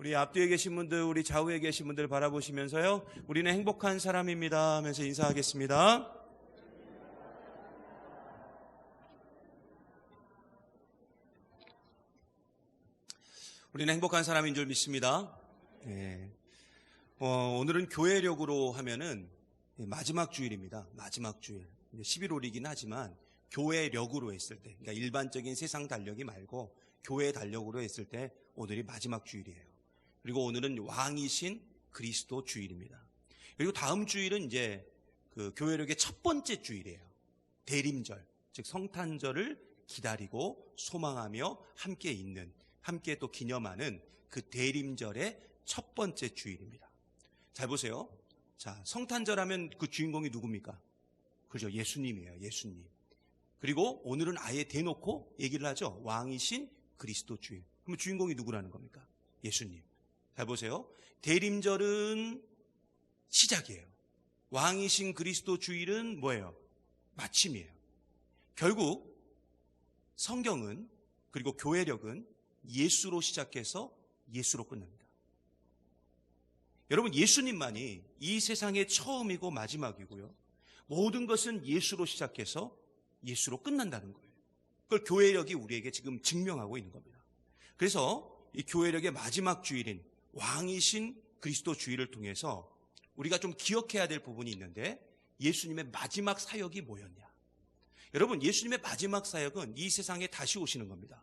우리 앞뒤에 계신 분들, 우리 좌우에 계신 분들 바라보시면서요, 우리는 행복한 사람입니다 하면서 인사하겠습니다. 우리는 행복한 사람인 줄 믿습니다. 오늘은 교회력으로 하면은 마지막 주일입니다. 마지막 주일. 11월이긴 하지만 교회력으로 했을 때, 그러니까 일반적인 세상 달력이 말고 교회 달력으로 했을 때 오늘이 마지막 주일이에요. 그리고 오늘은 왕이신 그리스도 주일입니다. 그리고 다음 주일은 이제 그 교회력의 첫 번째 주일이에요. 대림절, 즉 성탄절을 기다리고 소망하며 함께 있는, 함께 또 기념하는 그 대림절의 첫 번째 주일입니다. 잘 보세요. 자, 성탄절 하면 그 주인공이 누굽니까? 그죠? 예수님이에요. 예수님. 그리고 오늘은 아예 대놓고 얘기를 하죠. 왕이신 그리스도 주일. 그럼 주인공이 누구라는 겁니까? 예수님. 잘 보세요. 대림절은 시작이에요. 왕이신 그리스도 주일은 뭐예요? 마침이에요. 결국 성경은, 그리고 교회력은 예수로 시작해서 예수로 끝납니다. 여러분, 예수님만이 이 세상의 처음이고 마지막이고요, 모든 것은 예수로 시작해서 예수로 끝난다는 거예요. 그걸 교회력이 우리에게 지금 증명하고 있는 겁니다. 그래서 이 교회력의 마지막 주일인 왕이신 그리스도 주일을 통해서 우리가 좀 기억해야 될 부분이 있는데, 예수님의 마지막 사역이 뭐였냐? 여러분, 예수님의 마지막 사역은 이 세상에 다시 오시는 겁니다.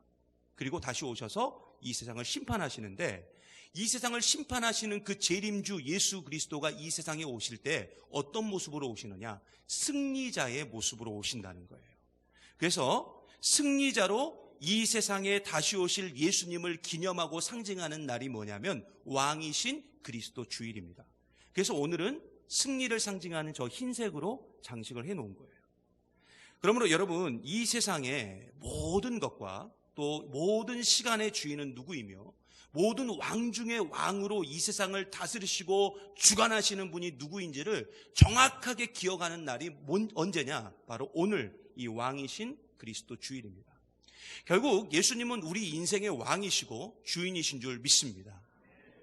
그리고 다시 오셔서 이 세상을 심판하시는데, 이 세상을 심판하시는 그 재림주 예수 그리스도가 이 세상에 오실 때 어떤 모습으로 오시느냐? 승리자의 모습으로 오신다는 거예요. 그래서 승리자로 이 세상에 다시 오실 예수님을 기념하고 상징하는 날이 뭐냐면 왕이신 그리스도 주일입니다. 그래서 오늘은 승리를 상징하는 저 흰색으로 장식을 해놓은 거예요. 그러므로 여러분, 이 세상의 모든 것과 또 모든 시간의 주인은 누구이며 모든 왕 중의 왕으로 이 세상을 다스리시고 주관하시는 분이 누구인지를 정확하게 기억하는 날이 언제냐? 바로 오늘 이 왕이신 그리스도 주일입니다. 결국 예수님은 우리 인생의 왕이시고 주인이신 줄 믿습니다.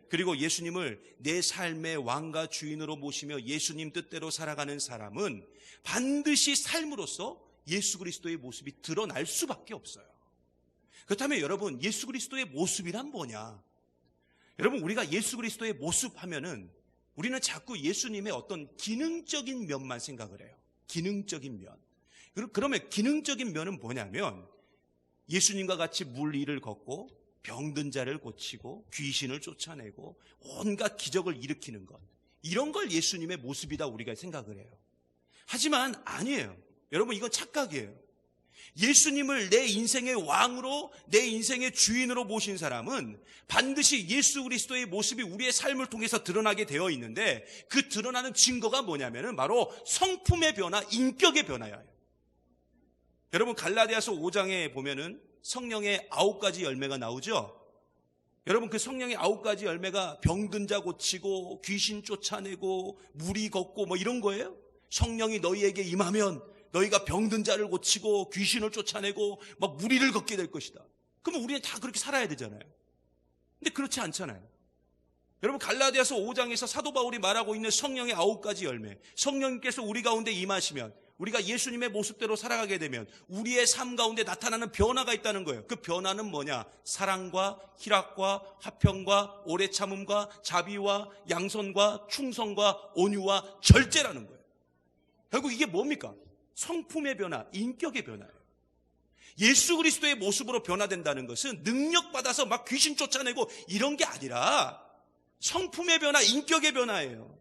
그리고 예수님을 내 삶의 왕과 주인으로 모시며 예수님 뜻대로 살아가는 사람은 반드시 삶으로써 예수 그리스도의 모습이 드러날 수밖에 없어요. 그렇다면 여러분, 예수 그리스도의 모습이란 뭐냐? 여러분, 우리가 예수 그리스도의 모습 하면은 우리는 자꾸 예수님의 어떤 기능적인 면만 생각을 해요. 기능적인 면. 그러면 기능적인 면은 뭐냐면 예수님과 같이 물 위를 걷고 병든 자를 고치고 귀신을 쫓아내고 온갖 기적을 일으키는 것, 이런 걸 예수님의 모습이다 우리가 생각을 해요. 하지만 아니에요. 여러분, 이건 착각이에요. 예수님을 내 인생의 왕으로, 내 인생의 주인으로 모신 사람은 반드시 예수 그리스도의 모습이 우리의 삶을 통해서 드러나게 되어 있는데, 그 드러나는 증거가 뭐냐면은 바로 성품의 변화, 인격의 변화예요. 여러분, 갈라디아서 5장에 보면은 성령의 9가지 열매가 나오죠. 여러분, 그 성령의 9가지 열매가 병든 자 고치고 귀신 쫓아내고 물이 걷고 뭐 이런 거예요. 성령이 너희에게 임하면 너희가 병든 자를 고치고 귀신을 쫓아내고 막 무리를 걷게 될 것이다. 그러면 우리는 다 그렇게 살아야 되잖아요. 근데 그렇지 않잖아요. 여러분, 갈라디아서 5장에서 사도 바울이 말하고 있는 성령의 9가지 열매, 성령님께서 우리 가운데 임하시면, 우리가 예수님의 모습대로 살아가게 되면 우리의 삶 가운데 나타나는 변화가 있다는 거예요. 그 변화는 뭐냐? 사랑과 희락과 화평과 오래 참음과 자비와 양선과 충성과 온유와 절제라는 거예요. 결국 이게 뭡니까? 성품의 변화, 인격의 변화예요. 예수 그리스도의 모습으로 변화된다는 것은 능력받아서 막 귀신 쫓아내고 이런 게 아니라 성품의 변화, 인격의 변화예요.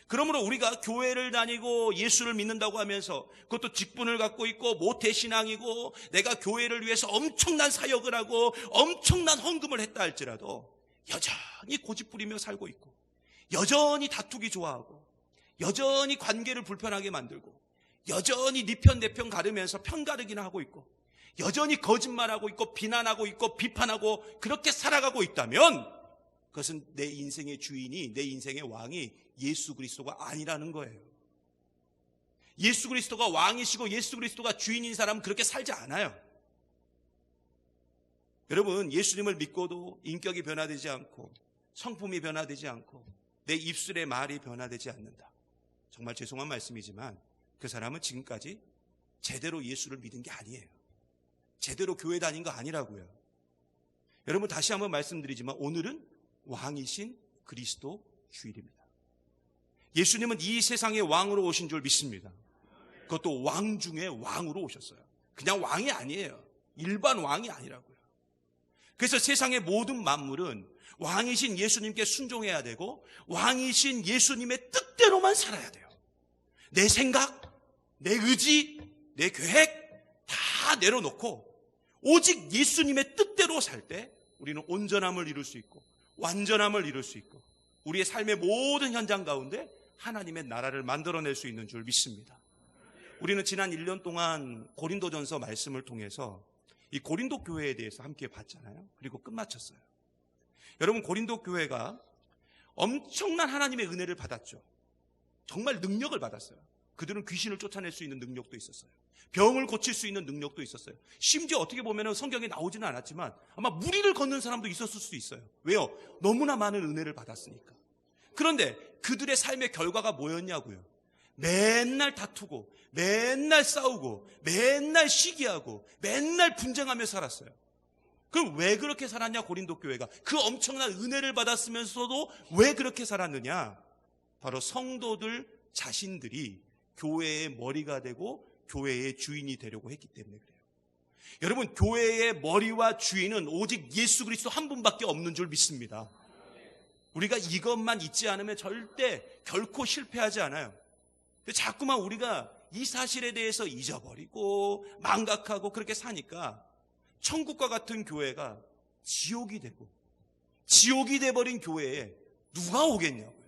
그러므로 우리가 교회를 다니고 예수를 믿는다고 하면서, 그것도 직분을 갖고 있고 모태신앙이고 내가 교회를 위해서 엄청난 사역을 하고 엄청난 헌금을 했다 할지라도 여전히 고집부리며 살고 있고, 여전히 다투기 좋아하고, 여전히 관계를 불편하게 만들고, 여전히 네 편 내 편 가르면서 편 가르기나 하고 있고, 여전히 거짓말하고 있고 비난하고 있고 비판하고 그렇게 살아가고 있다면 그것은 내 인생의 주인이, 내 인생의 왕이 예수 그리스도가 아니라는 거예요. 예수 그리스도가 왕이시고 예수 그리스도가 주인인 사람은 그렇게 살지 않아요. 여러분, 예수님을 믿고도 인격이 변화되지 않고 성품이 변화되지 않고 내 입술의 말이 변화되지 않는다. 정말 죄송한 말씀이지만 그 사람은 지금까지 제대로 예수를 믿은 게 아니에요. 제대로 교회 다닌 거 아니라고요. 여러분, 다시 한번 말씀드리지만 오늘은 왕이신 그리스도 주일입니다. 예수님은 이 세상의 왕으로 오신 줄 믿습니다. 그것도 왕 중에 왕으로 오셨어요. 그냥 왕이 아니에요. 일반 왕이 아니라고요. 그래서 세상의 모든 만물은 왕이신 예수님께 순종해야 되고 왕이신 예수님의 뜻대로만 살아야 돼요. 내 생각, 내 의지, 내 계획 다 내려놓고 오직 예수님의 뜻대로 살 때 우리는 온전함을 이룰 수 있고 완전함을 이룰 수 있고 우리의 삶의 모든 현장 가운데 하나님의 나라를 만들어낼 수 있는 줄 믿습니다. 우리는 지난 1년 동안 고린도전서 말씀을 통해서 이 고린도 교회에 대해서 함께 봤잖아요. 그리고 끝마쳤어요. 여러분, 고린도 교회가 엄청난 하나님의 은혜를 받았죠. 정말 능력을 받았어요. 그들은 귀신을 쫓아낼 수 있는 능력도 있었어요. 병을 고칠 수 있는 능력도 있었어요. 심지어 어떻게 보면 성경에 나오지는 않았지만 아마 무리를 걷는 사람도 있었을 수도 있어요. 왜요? 너무나 많은 은혜를 받았으니까. 그런데 그들의 삶의 결과가 뭐였냐고요? 맨날 다투고 맨날 싸우고 맨날 시기하고 맨날 분쟁하며 살았어요. 그럼 왜 그렇게 살았냐? 고린도 교회가 그 엄청난 은혜를 받았으면서도 왜 그렇게 살았느냐? 바로 성도들 자신들이 교회의 머리가 되고 교회의 주인이 되려고 했기 때문에 그래요. 여러분, 교회의 머리와 주인은 오직 예수 그리스도 한 분밖에 없는 줄 믿습니다. 우리가 이것만 잊지 않으면 절대 결코 실패하지 않아요. 근데 자꾸만 우리가 이 사실에 대해서 잊어버리고 망각하고 그렇게 사니까 천국과 같은 교회가 지옥이 되고 지옥이 돼버린 교회에 누가 오겠냐고요.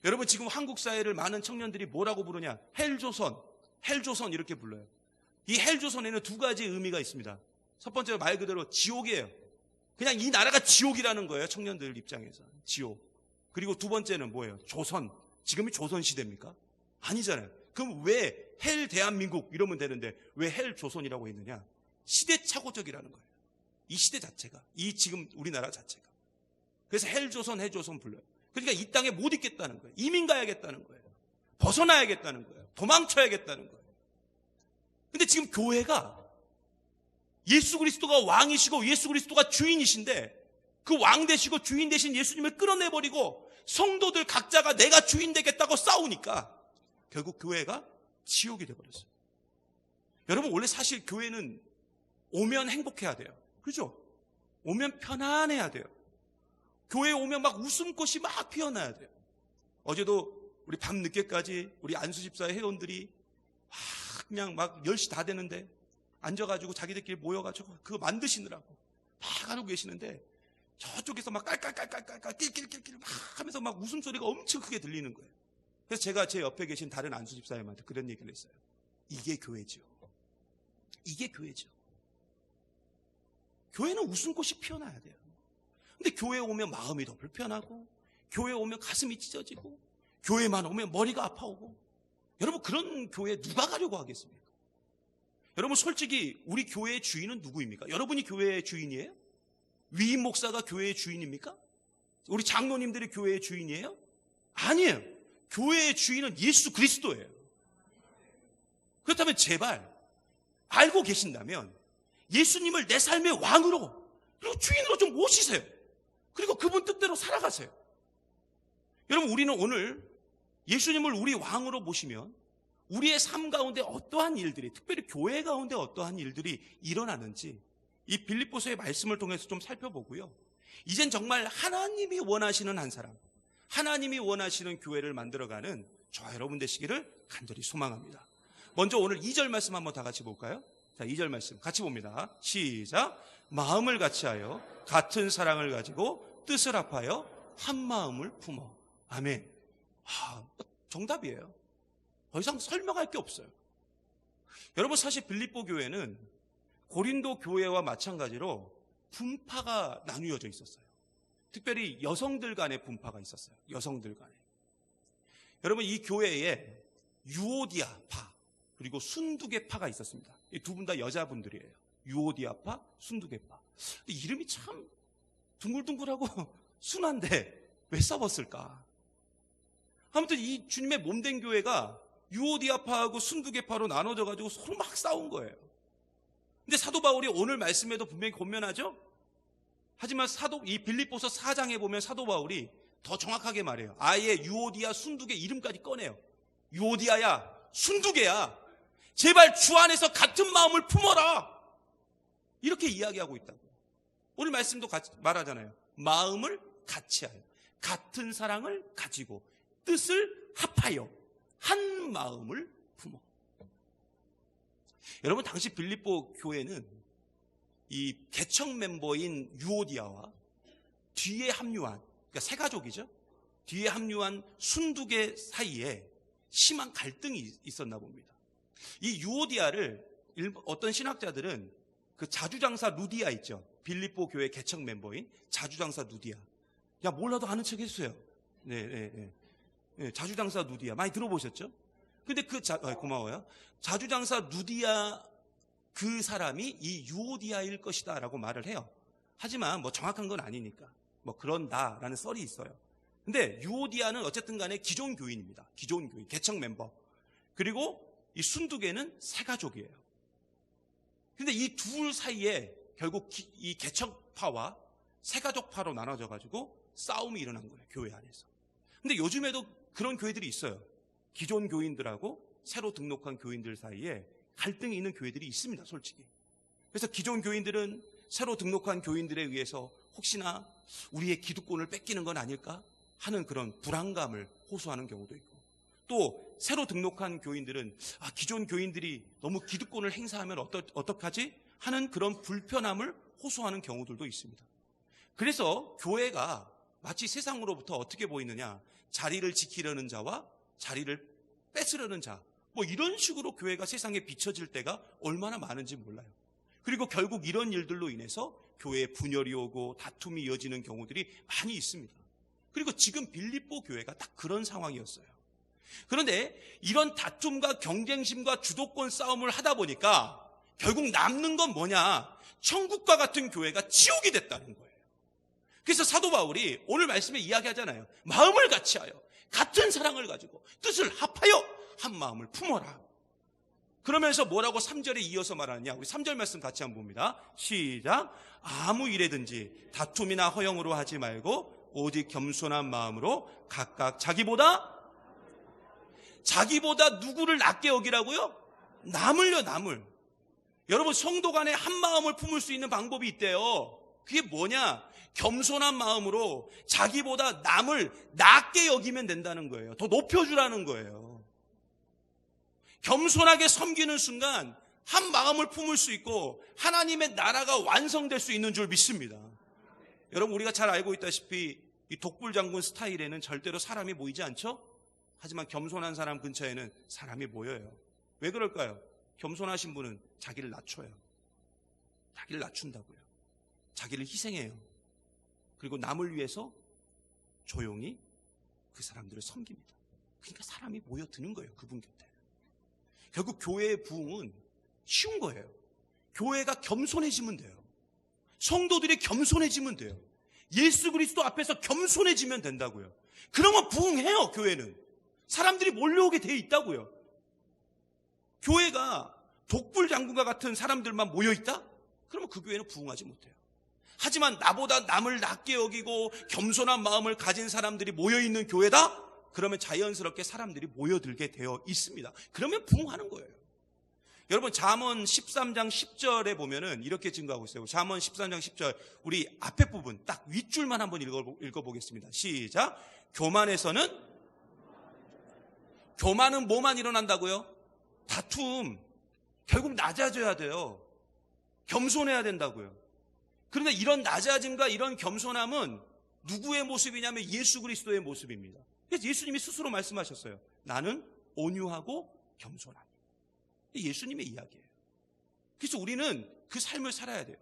여러분, 지금 한국 사회를 많은 청년들이 뭐라고 부르냐? 헬조선, 헬조선 이렇게 불러요. 이 헬조선에는 두 가지 의미가 있습니다. 첫 번째로 말 그대로 지옥이에요. 그냥 이 나라가 지옥이라는 거예요. 청년들 입장에서 지옥. 그리고 두 번째는 뭐예요? 조선. 지금이 조선시대입니까? 아니잖아요. 그럼 왜 헬 대한민국 이러면 되는데 왜 헬 조선이라고 했느냐? 시대착오적이라는 거예요. 이 시대 자체가, 이 지금 우리나라 자체가. 그래서 헬조선, 해조선 불러요. 그러니까 이 땅에 못 있겠다는 거예요. 이민 가야겠다는 거예요. 벗어나야겠다는 거예요. 도망쳐야겠다는 거예요. 근데 지금 교회가 예수 그리스도가 왕이시고 예수 그리스도가 주인이신데 그 왕 되시고 주인 되신 예수님을 끌어내버리고 성도들 각자가 내가 주인 되겠다고 싸우니까 결국 교회가 지옥이 돼버렸어요. 여러분, 원래 사실 교회는 오면 행복해야 돼요. 그죠? 오면 편안해야 돼요. 교회에 오면 막 웃음꽃이 막 피어나야 돼요. 어제도 우리 밤늦게까지 우리 안수집사의 회원들이 그냥 막 10시 다 되는데 앉아가지고 자기들끼리 모여가지고 그거 만드시느라고 막 하고 계시는데 저쪽에서 막 깔깔깔깔깔 낄낄낄낄 막 하면서 막 웃음소리가 엄청 크게 들리는 거예요. 그래서 제가 제 옆에 계신 다른 안수집사님한테 그런 얘기를 했어요. 이게 교회죠. 이게 교회죠. 교회는 웃음꽃이 피어나야 돼요. 근데 교회에 오면 마음이 더 불편하고 교회에 오면 가슴이 찢어지고 교회만 오면 머리가 아파오고 여러분, 그런 교회에 누가 가려고 하겠습니까? 여러분, 솔직히 우리 교회의 주인은 누구입니까? 여러분이 교회의 주인이에요? 위임 목사가 교회의 주인입니까? 우리 장로님들이 교회의 주인이에요? 아니에요. 교회의 주인은 예수 그리스도예요. 그렇다면 제발 알고 계신다면 예수님을 내 삶의 왕으로 그리고 주인으로 좀 모시세요. 그리고 그분 뜻대로 살아가세요. 여러분, 우리는 오늘 예수님을 우리 왕으로 모시면 우리의 삶 가운데 어떠한 일들이, 특별히 교회 가운데 어떠한 일들이 일어나는지 이 빌립보서의 말씀을 통해서 좀 살펴보고요. 이젠 정말 하나님이 원하시는 한 사람, 하나님이 원하시는 교회를 만들어가는 저와 여러분 되시기를 간절히 소망합니다. 먼저 오늘 2절 말씀 한번 다 같이 볼까요? 자, 2절 말씀 같이 봅니다. 시작. 마음을 같이하여 같은 사랑을 가지고 뜻을 합하여 한 마음을 품어. 아멘. 정답이에요. 더 이상 설명할 게 없어요. 여러분, 사실 빌립보 교회는 고린도 교회와 마찬가지로 분파가 나뉘어져 있었어요. 특별히 여성들 간의 분파가 있었어요. 여성들 간에. 여러분, 이 교회에 유오디아파 그리고 순두계파가 있었습니다. 이 두 분 다 여자분들이에요. 유오디아파, 순두계파. 이름이 참 둥글둥글하고 순한데 왜 싸웠을까? 아무튼 이 주님의 몸된 교회가 유오디아파하고 순두계파로 나눠져 가지고 서로 막 싸운 거예요. 근데 사도 바울이 오늘 말씀에도 분명히 권면하죠. 하지만 이 빌립보서 4장에 보면 사도 바울이 더 정확하게 말해요. 아예 유오디아, 순두계 이름까지 꺼내요. 유오디아야, 순두계야, 제발 주 안에서 같은 마음을 품어라, 이렇게 이야기하고 있다고. 오늘 말씀도 같이 말하잖아요. 마음을 같이 하여 같은 사랑을 가지고 뜻을 합하여 한 마음을 품어. 여러분, 당시 빌립보 교회는 이 개척 멤버인 유오디아와 뒤에 합류한, 그러니까 세 가족이죠, 뒤에 합류한 순두계 사이에 심한 갈등이 있었나 봅니다. 이 유오디아를 어떤 신학자들은 그 자주장사 루디아 있죠, 빌립보 교회 개척 멤버인 자주장사 루디아. 야, 몰라도 아는 척 해주세요. 네, 자주장사 루디아 많이 들어보셨죠? 근데 고마워요. 자주장사 루디아 그 사람이 이 유오디아일 것이다 라고 말을 해요. 하지만 뭐 정확한 건 아니니까 뭐 그런다라는 썰이 있어요. 근데 유오디아는 어쨌든 간에 기존 교인입니다. 기존 교인, 개척 멤버. 그리고 이 순두계는 새가족이에요. 근데 이 둘 사이에 결국 이 개척파와 새가족파로 나눠져 가지고 싸움이 일어난 거예요, 교회 안에서. 근데 요즘에도 그런 교회들이 있어요. 기존 교인들하고 새로 등록한 교인들 사이에 갈등이 있는 교회들이 있습니다, 솔직히. 그래서 기존 교인들은 새로 등록한 교인들에 의해서 혹시나 우리의 기득권을 뺏기는 건 아닐까 하는 그런 불안감을 호소하는 경우도 있고, 또 새로 등록한 교인들은 기존 교인들이 너무 기득권을 행사하면 어떡하지 하는 그런 불편함을 호소하는 경우들도 있습니다. 그래서 교회가 마치 세상으로부터 어떻게 보이느냐, 자리를 지키려는 자와 자리를 뺏으려는 자, 뭐 이런 식으로 교회가 세상에 비춰질 때가 얼마나 많은지 몰라요. 그리고 결국 이런 일들로 인해서 교회에 분열이 오고 다툼이 이어지는 경우들이 많이 있습니다. 그리고 지금 빌립보 교회가 딱 그런 상황이었어요. 그런데 이런 다툼과 경쟁심과 주도권 싸움을 하다 보니까 결국 남는 건 뭐냐, 천국과 같은 교회가 지옥이 됐다는 거예요. 그래서 사도 바울이 오늘 말씀에 이야기하잖아요. 마음을 같이 하여 같은 사랑을 가지고 뜻을 합하여 한 마음을 품어라. 그러면서 뭐라고 3절에 이어서 말하느냐, 우리 3절 말씀 같이 한번 봅니다. 시작. 아무 일에든지 다툼이나 허영으로 하지 말고 오직 겸손한 마음으로 각각 자기보다 누구를 낮게 여기라고요? 남을요, 남을. 여러분, 성도 간에 한 마음을 품을 수 있는 방법이 있대요. 그게 뭐냐? 겸손한 마음으로 자기보다 남을 낮게 여기면 된다는 거예요. 더 높여주라는 거예요. 겸손하게 섬기는 순간 한 마음을 품을 수 있고 하나님의 나라가 완성될 수 있는 줄 믿습니다. 여러분, 우리가 잘 알고 있다시피 이 독불장군 스타일에는 절대로 사람이 모이지 않죠? 하지만 겸손한 사람 근처에는 사람이 모여요. 왜 그럴까요? 겸손하신 분은 자기를 낮춰요. 자기를 낮춘다고요. 자기를 희생해요. 그리고 남을 위해서 조용히 그 사람들을 섬깁니다. 그러니까 사람이 모여드는 거예요, 그분 곁에. 결국 교회의 부흥은 쉬운 거예요. 교회가 겸손해지면 돼요. 성도들이 겸손해지면 돼요. 예수 그리스도 앞에서 겸손해지면 된다고요. 그러면 부흥해요, 교회는. 사람들이 몰려오게 돼 있다고요. 교회가 독불장군과 같은 사람들만 모여있다? 그러면 그 교회는 부흥하지 못해요. 하지만 나보다 남을 낮게 여기고 겸손한 마음을 가진 사람들이 모여있는 교회다? 그러면 자연스럽게 사람들이 모여들게 되어 있습니다. 그러면 부흥하는 거예요. 여러분, 잠언 13장 10절에 보면은 이렇게 증거하고 있어요. 잠언 13장 10절, 우리 앞에 부분 딱 윗줄만 한번 읽어보겠습니다. 시작. 교만은 뭐만 일어난다고요? 다툼. 결국 낮아져야 돼요. 겸손해야 된다고요. 그런데 이런 낮아짐과 이런 겸손함은 누구의 모습이냐면 예수 그리스도의 모습입니다. 그래서 예수님이 스스로 말씀하셨어요. 나는 온유하고 겸손하니. 예수님의 이야기예요. 그래서 우리는 그 삶을 살아야 돼요.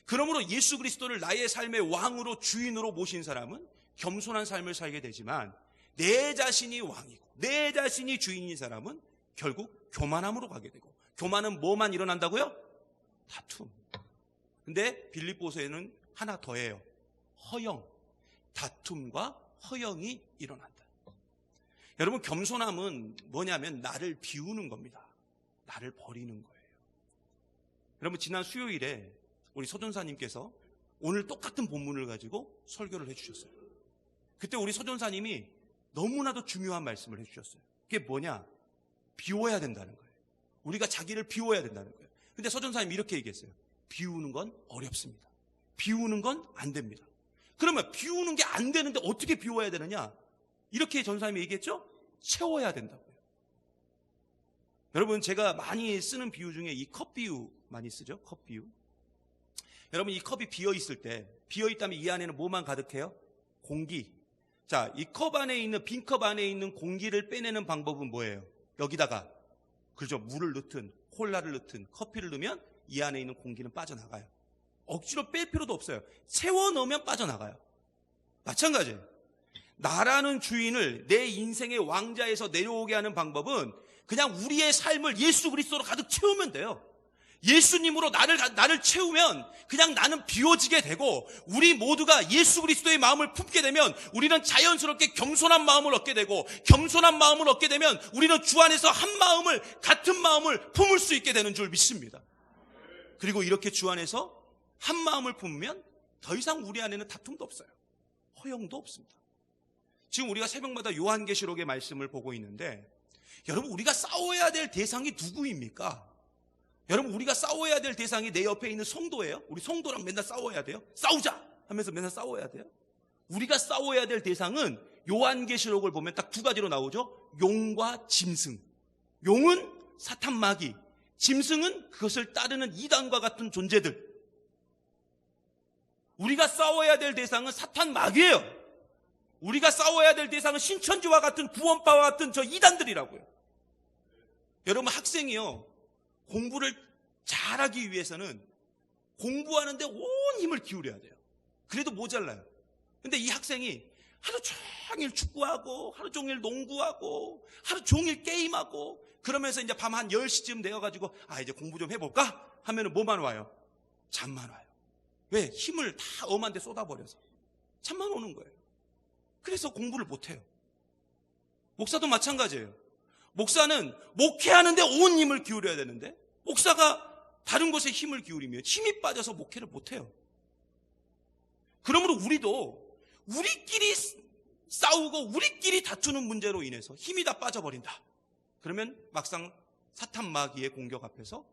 그러므로 예수 그리스도를 나의 삶의 왕으로 주인으로 모신 사람은 겸손한 삶을 살게 되지만, 내 자신이 왕이고 내 자신이 주인인 사람은 결국 교만함으로 가게 되고, 교만은 뭐만 일어난다고요? 다툼. 근데 빌립보서에는 하나 더해요. 허영. 다툼과 허영이 일어난다. 여러분, 겸손함은 뭐냐면 나를 비우는 겁니다. 나를 버리는 거예요. 여러분, 지난 수요일에 우리 서전사님께서 오늘 똑같은 본문을 가지고 설교를 해주셨어요. 그때 우리 서전사님이 너무나도 중요한 말씀을 해주셨어요. 그게 뭐냐? 비워야 된다는 거예요. 우리가 자기를 비워야 된다는 거예요. 근데 서전사님이 이렇게 얘기했어요. 비우는 건 어렵습니다. 비우는 건 안 됩니다. 그러면 비우는 게 안 되는데 어떻게 비워야 되느냐? 이렇게 전사님이 얘기했죠? 채워야 된다고요. 여러분, 제가 많이 쓰는 비유 중에 이 컵 비유 많이 쓰죠? 컵 비유. 여러분, 이 컵이 비어있을 때, 비어있다면 이 안에는 뭐만 가득해요? 공기. 자, 이 컵 안에 있는, 빈 컵 안에 있는 공기를 빼내는 방법은 뭐예요? 여기다가, 그죠? 물을 넣든, 콜라를 넣든, 커피를 넣으면 이 안에 있는 공기는 빠져나가요. 억지로 뺄 필요도 없어요. 채워 넣으면 빠져나가요. 마찬가지예요. 나라는 주인을 내 인생의 왕자에서 내려오게 하는 방법은 그냥 우리의 삶을 예수 그리스도로 가득 채우면 돼요. 예수님으로 나를 채우면 그냥 나는 비워지게 되고, 우리 모두가 예수 그리스도의 마음을 품게 되면 우리는 자연스럽게 겸손한 마음을 얻게 되고, 겸손한 마음을 얻게 되면 우리는 주 안에서 한 마음을, 같은 마음을 품을 수 있게 되는 줄 믿습니다. 그리고 이렇게 주 안에서 한 마음을 품으면 더 이상 우리 안에는 다툼도 없어요. 허영도 없습니다. 지금 우리가 새벽마다 요한계시록의 말씀을 보고 있는데, 여러분, 우리가 싸워야 될 대상이 누구입니까? 여러분, 우리가 싸워야 될 대상이 내 옆에 있는 성도예요? 우리 성도랑 맨날 싸워야 돼요? 싸우자 하면서 맨날 싸워야 돼요? 우리가 싸워야 될 대상은 요한계시록을 보면 딱 두 가지로 나오죠. 용과 짐승. 용은 사탄 마귀, 짐승은 그것을 따르는 이단과 같은 존재들. 우리가 싸워야 될 대상은 사탄 마귀예요. 우리가 싸워야 될 대상은 신천지와 같은, 구원파와 같은 저 이단들이라고요. 여러분, 학생이요, 공부를 잘하기 위해서는 공부하는데 온 힘을 기울여야 돼요. 그래도 모자라요. 근데 이 학생이 하루 종일 축구하고, 하루 종일 농구하고, 하루 종일 게임하고, 그러면서 이제 밤 한 10시쯤 되어가지고, 이제 공부 좀 해볼까? 하면은 뭐만 와요? 잠만 와요. 왜? 힘을 다 엄한 데 쏟아버려서. 잠만 오는 거예요. 그래서 공부를 못해요. 목사도 마찬가지예요. 목사는 목회하는데 온 힘을 기울여야 되는데, 목사가 다른 것에 힘을 기울이면 힘이 빠져서 목회를 못해요. 그러므로 우리도 우리끼리 싸우고 우리끼리 다투는 문제로 인해서 힘이 다 빠져버린다. 그러면 막상 사탄 마귀의 공격 앞에서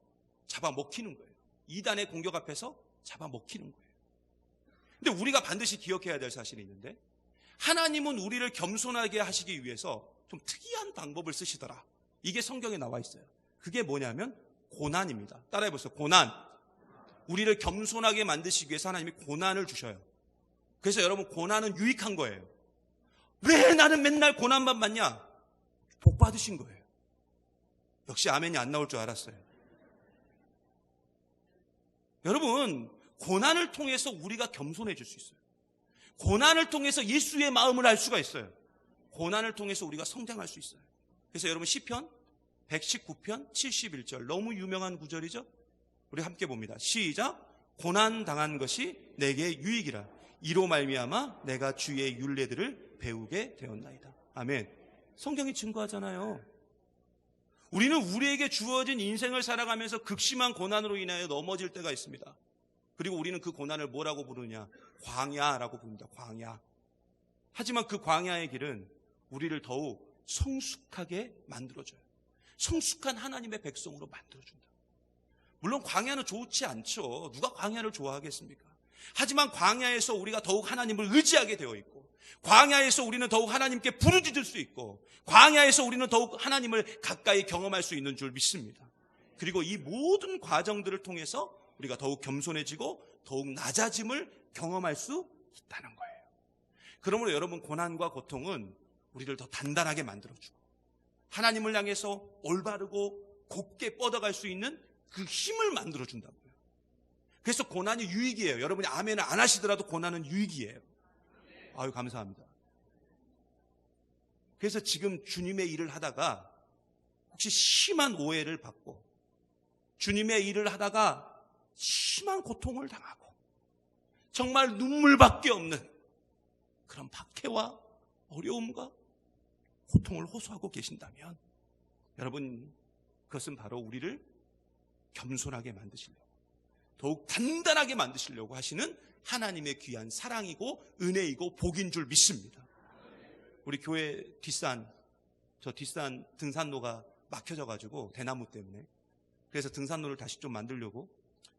잡아먹히는 거예요. 이단의 공격 앞에서 잡아먹히는 거예요. 근데 우리가 반드시 기억해야 될 사실이 있는데, 하나님은 우리를 겸손하게 하시기 위해서 좀 특이한 방법을 쓰시더라. 이게 성경에 나와 있어요. 그게 뭐냐면 고난입니다. 따라해보세요. 고난. 우리를 겸손하게 만드시기 위해서 하나님이 고난을 주셔요. 그래서 여러분, 고난은 유익한 거예요. 왜 나는 맨날 고난만 받냐? 복 받으신 거예요. 역시 아멘이 안 나올 줄 알았어요. 여러분, 고난을 통해서 우리가 겸손해질 수 있어요. 고난을 통해서 예수의 마음을 알 수가 있어요. 고난을 통해서 우리가 성장할 수 있어요. 그래서 여러분, 시편 119편 71절, 너무 유명한 구절이죠. 우리 함께 봅니다. 시작. 고난 당한 것이 내게 유익이라. 이로 말미암아 내가 주의 율례들을 배우게 되었나이다. 아멘. 성경이 증거하잖아요. 우리는 우리에게 주어진 인생을 살아가면서 극심한 고난으로 인하여 넘어질 때가 있습니다. 그리고 우리는 그 고난을 뭐라고 부르냐? 광야라고 부릅니다. 광야. 하지만 그 광야의 길은 우리를 더욱 성숙하게 만들어줘요. 성숙한 하나님의 백성으로 만들어준다. 물론 광야는 좋지 않죠. 누가 광야를 좋아하겠습니까? 하지만 광야에서 우리가 더욱 하나님을 의지하게 되어 있고, 광야에서 우리는 더욱 하나님께 부르짖을 수 있고, 광야에서 우리는 더욱 하나님을 가까이 경험할 수 있는 줄 믿습니다. 그리고 이 모든 과정들을 통해서 우리가 더욱 겸손해지고 더욱 낮아짐을 경험할 수 있다는 거예요. 그러므로 여러분, 고난과 고통은 우리를 더 단단하게 만들어주고 하나님을 향해서 올바르고 곱게 뻗어갈 수 있는 그 힘을 만들어준다고요. 그래서 고난이 유익이에요. 여러분이 아멘을 안 하시더라도 고난은 유익이에요. 아유, 감사합니다. 그래서 지금 주님의 일을 하다가 혹시 심한 오해를 받고, 주님의 일을 하다가 심한 고통을 당하고, 정말 눈물밖에 없는 그런 박해와 어려움과 고통을 호소하고 계신다면 여러분, 그것은 바로 우리를 겸손하게 만드시려고, 더욱 단단하게 만드시려고 하시는 하나님의 귀한 사랑이고 은혜이고 복인 줄 믿습니다. 우리 교회 뒷산 등산로가 막혀져가지고 대나무 때문에, 그래서 등산로를 다시 좀 만들려고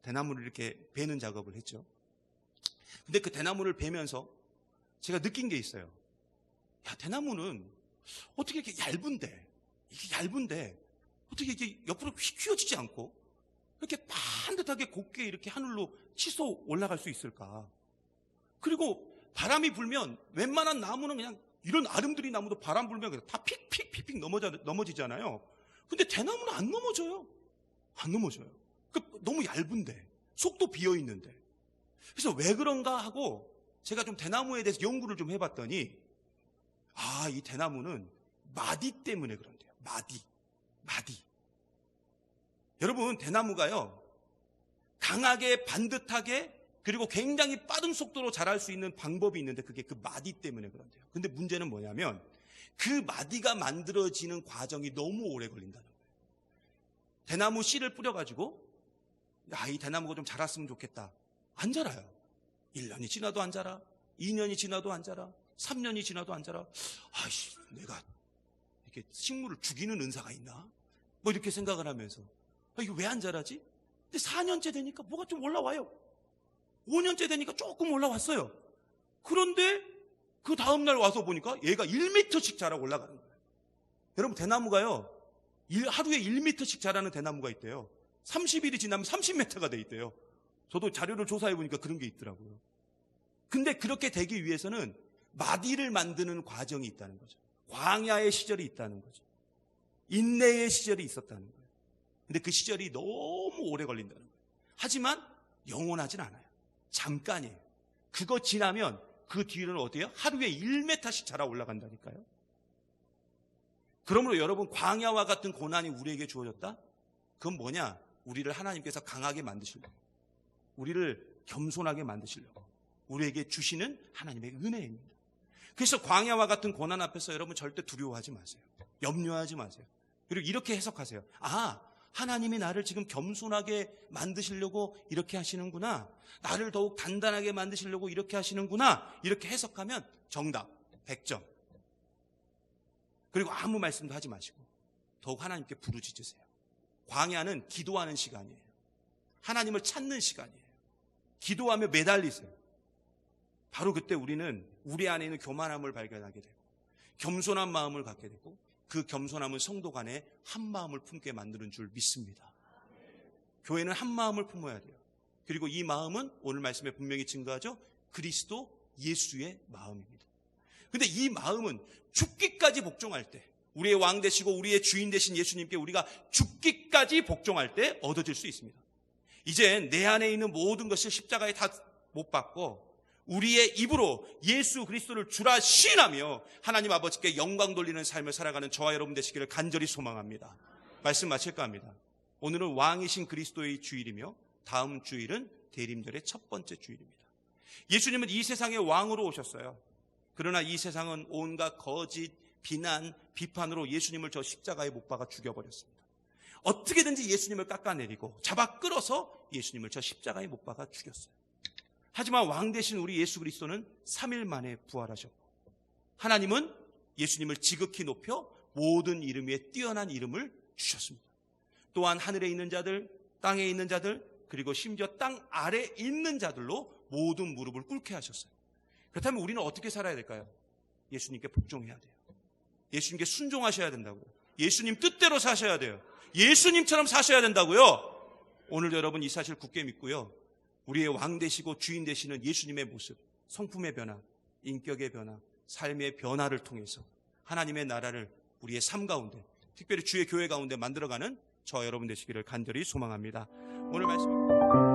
대나무를 이렇게 베는 작업을 했죠. 근데 그 대나무를 베면서 제가 느낀 게 있어요. 야, 대나무는 어떻게 이렇게 얇은데 어떻게 이게 옆으로 휘어지지 않고 이렇게 반듯하게 곱게 이렇게 하늘로 치솟아 올라갈 수 있을까? 그리고 바람이 불면 웬만한 나무는 그냥, 이런 아름드리 나무도 바람 불면 그냥 다 픽픽픽픽 넘어지잖아요. 근데 대나무는 안 넘어져요. 너무 얇은데, 속도 비어 있는데. 그래서 왜 그런가 하고 제가 좀 대나무에 대해서 연구를 좀 해봤더니, 이 대나무는 마디 때문에 그런데요. 마디. 여러분, 대나무가요, 강하게 반듯하게 그리고 굉장히 빠른 속도로 자랄 수 있는 방법이 있는데, 그게 그 마디 때문에 그런데요. 근데 문제는 뭐냐면 그 마디가 만들어지는 과정이 너무 오래 걸린다는 거예요. 대나무 씨를 뿌려가지고 이 대나무가 좀 자랐으면 좋겠다. 안 자라요. 1년이 지나도 안 자라. 2년이 지나도 안 자라. 3년이 지나도 안 자라. 내가 이렇게 식물을 죽이는 은사가 있나? 뭐 이렇게 생각을 하면서 이거 왜 안 자라지? 근데 4년째 되니까 뭐가 좀 올라와요. 5년째 되니까 조금 올라왔어요. 그런데 그 다음날 와서 보니까 얘가 1m씩 자라 올라가는 거예요. 여러분, 대나무가요, 하루에 1m씩 자라는 대나무가 있대요. 30일이 지나면 30m가 돼 있대요. 저도 자료를 조사해 보니까 그런 게 있더라고요. 근데 그렇게 되기 위해서는 마디를 만드는 과정이 있다는 거죠. 광야의 시절이 있다는 거죠. 인내의 시절이 있었다는 거예요. 근데 그 시절이 너무 오래 걸린다는 거예요. 하지만 영원하진 않아요. 잠깐이에요. 그거 지나면 그 뒤로는 어때요? 하루에 1m씩 자라 올라간다니까요. 그러므로 여러분, 광야와 같은 고난이 우리에게 주어졌다? 그건 뭐냐? 우리를 하나님께서 강하게 만드시려고, 우리를 겸손하게 만드시려고 우리에게 주시는 하나님의 은혜입니다. 그래서 광야와 같은 고난 앞에서 여러분 절대 두려워하지 마세요. 염려하지 마세요. 그리고 이렇게 해석하세요. 하나님이 나를 지금 겸손하게 만드시려고 이렇게 하시는구나. 나를 더욱 단단하게 만드시려고 이렇게 하시는구나. 이렇게 해석하면 정답 100점. 그리고 아무 말씀도 하지 마시고 더욱 하나님께 부르짖으세요. 광야는 기도하는 시간이에요. 하나님을 찾는 시간이에요. 기도하며 매달리세요. 바로 그때 우리는 우리 안에 있는 교만함을 발견하게 되고 겸손한 마음을 갖게 되고, 그 겸손함은 성도 간에 한 마음을 품게 만드는 줄 믿습니다. 교회는 한 마음을 품어야 돼요. 그리고 이 마음은 오늘 말씀에 분명히 증거하죠. 그리스도 예수의 마음입니다. 근데 이 마음은 죽기까지 복종할 때, 우리의 왕 되시고 우리의 주인 되신 예수님께 우리가 죽기까지 복종할 때 얻어질 수 있습니다. 이젠 내 안에 있는 모든 것을 십자가에 다 못 박고 우리의 입으로 예수 그리스도를 주라 시인하며 하나님 아버지께 영광 돌리는 삶을 살아가는 저와 여러분 되시기를 간절히 소망합니다. 말씀 마칠까 합니다. 오늘은 왕이신 그리스도의 주일이며 다음 주일은 대림절의 첫 번째 주일입니다. 예수님은 이 세상의 왕으로 오셨어요. 그러나 이 세상은 온갖 거짓, 비난, 비판으로 예수님을 저 십자가에 못 박아 죽여버렸습니다. 어떻게든지 예수님을 깎아내리고 잡아 끌어서 예수님을 저 십자가에 못 박아 죽였어요. 하지만 왕 되신 우리 예수 그리스도는 3일 만에 부활하셨고, 하나님은 예수님을 지극히 높여 모든 이름 위에 뛰어난 이름을 주셨습니다. 또한 하늘에 있는 자들, 땅에 있는 자들, 그리고 심지어 땅 아래에 있는 자들로 모든 무릎을 꿇게 하셨어요. 그렇다면 우리는 어떻게 살아야 될까요? 예수님께 복종해야 돼요. 예수님께 순종하셔야 된다고요. 예수님 뜻대로 사셔야 돼요. 예수님처럼 사셔야 된다고요. 오늘 여러분 이 사실 굳게 믿고요, 우리의 왕 되시고 주인 되시는 예수님의 모습, 성품의 변화, 인격의 변화, 삶의 변화를 통해서 하나님의 나라를 우리의 삶 가운데, 특별히 주의 교회 가운데 만들어가는 저와 여러분 되시기를 간절히 소망합니다. 오늘 말씀